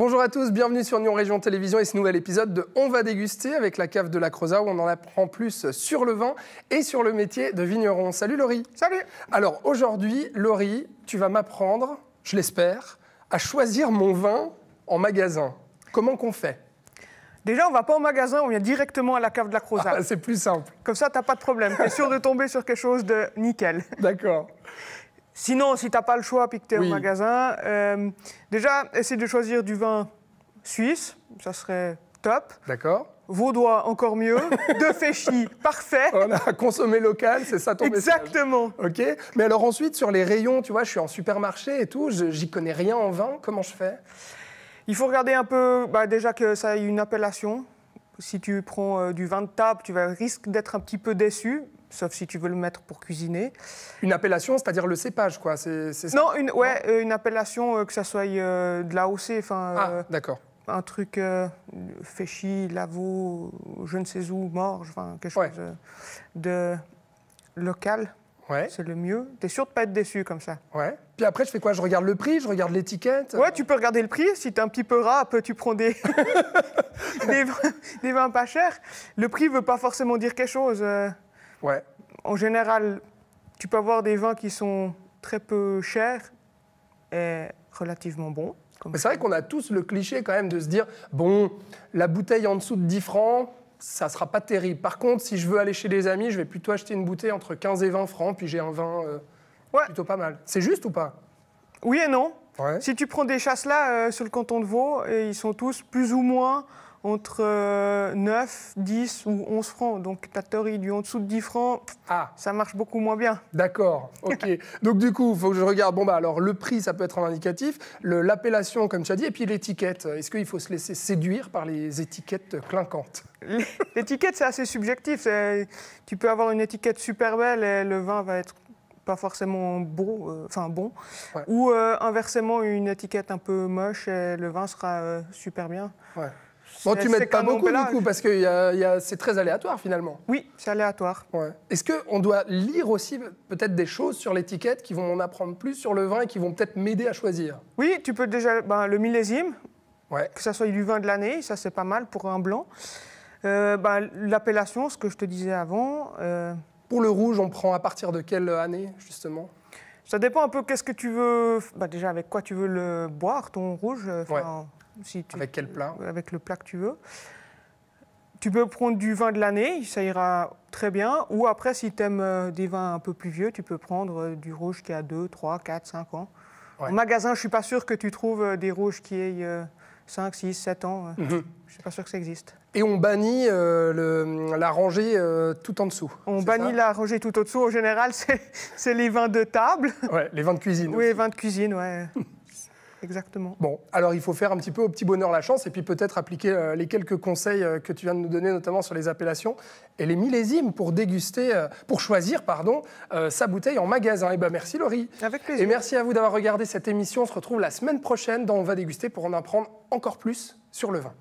Bonjour à tous, bienvenue sur Nyon Région Télévision et ce nouvel épisode de On va déguster avec la cave de la Creusa où on en apprend plus sur le vin et sur le métier de vigneron. Salut Laurie. Salut. Alors aujourd'hui, Laurie, tu vas m'apprendre, je l'espère, à choisir mon vin en magasin. Comment qu'on fait? Déjà, on va pas au magasin, on vient directement à la cave de la Creusa. Ah, c'est plus simple. Comme ça, t'as pas de problème. T'es sûr de tomber sur quelque chose de nickel. D'accord. Sinon, si t'as pas le choix puis que t'es Oui. au magasin, déjà, essaie de choisir du vin suisse, ça serait top. D'accord. Vaudois, encore mieux. De Féchy, parfait. On a consommé local, c'est ça ton message. Exactement. Ok. Mais alors ensuite, sur les rayons, tu vois, je suis en supermarché et tout, j'y connais rien en vin, comment je fais? Il faut regarder un peu, déjà que ça ait une appellation. Si tu prends du vin de table, tu risques d'être un petit peu déçu, sauf si tu veux le mettre pour cuisiner. Une appellation, c'est-à-dire le cépage, quoi. C'est ça? Non, une appellation, que ça soit de l'AOC, enfin, d'accord. un truc Féchy, Lavaux, je ne sais où, Morges, enfin quelque chose de local. Ouais. C'est le mieux. T'es sûr de pas être déçu comme ça. Ouais. Puis après, je fais quoi? Je regarde le prix, je regarde l'étiquette. Ouais, tu peux regarder le prix. Si t'es un petit peu rap, tu prends des vins pas chers. Le prix veut pas forcément dire quelque chose. Ouais. En général, tu peux avoir des vins qui sont très peu chers et relativement bons. Mais c'est vrai qu'on a tous le cliché quand même de se dire, bon, la bouteille en dessous de 10 francs, ça sera pas terrible. Par contre, si je veux aller chez des amis, je vais plutôt acheter une bouteille entre 15 et 20 francs, puis j'ai un vin plutôt pas mal. C'est juste ou pas? Oui et non. Ouais. Si tu prends des chasses-là sur le canton de Vaud, ils sont tous plus ou moins entre 9, 10 ou 11 francs. Donc ta théorie du en dessous de 10 francs, ça marche beaucoup moins bien. D'accord, ok. Donc du coup, il faut que je regarde, alors le prix, ça peut être un indicatif, l'appellation, comme tu as dit, et puis l'étiquette. Est-ce qu'il faut se laisser séduire par les étiquettes clinquantes? L'étiquette, c'est assez subjectif. Tu peux avoir une étiquette super belle et le vin va être pas forcément bon. Ouais. Ou inversement, une étiquette un peu moche et le vin sera super bien. Ouais. Bon, tu m'aides pas beaucoup du coup, parce que c'est très aléatoire finalement. Oui, c'est aléatoire. Ouais. Est-ce qu'on doit lire aussi peut-être des choses sur l'étiquette qui vont m'en apprendre plus sur le vin et qui vont peut-être m'aider à choisir? Oui, tu peux déjà, le millésime, que ça soit du vin de l'année, ça c'est pas mal pour un blanc. L'appellation, ce que je te disais avant. Pour le rouge, on prend à partir de quelle année justement? Ça dépend un peu qu'est-ce que tu veux, déjà avec quoi tu veux le boire, ton rouge. Avec quel plat? Avec le plat que tu veux. Tu peux prendre du vin de l'année, ça ira très bien. Ou après, si tu aimes des vins un peu plus vieux, tu peux prendre du rouge qui a 2, 3, 4, 5 ans. Ouais. En magasin, je ne suis pas sûr que tu trouves des rouges qui aient 5, 6, 7 ans. Je ne suis pas sûr que ça existe. Et on bannit la rangée tout en dessous. On bannit la rangée tout au-dessous. En général, c'est les vins de table. Ouais, les vins de cuisine. Oui, les vins de cuisine, ouais. Exactement. Bon, alors il faut faire un petit peu au petit bonheur la chance et puis peut-être appliquer les quelques conseils que tu viens de nous donner, notamment sur les appellations et les millésimes pour déguster, pour choisir, sa bouteille en magasin. Et merci Laurie. Avec plaisir. Et merci à vous d'avoir regardé cette émission. On se retrouve la semaine prochaine dans On va déguster pour en apprendre encore plus sur le vin.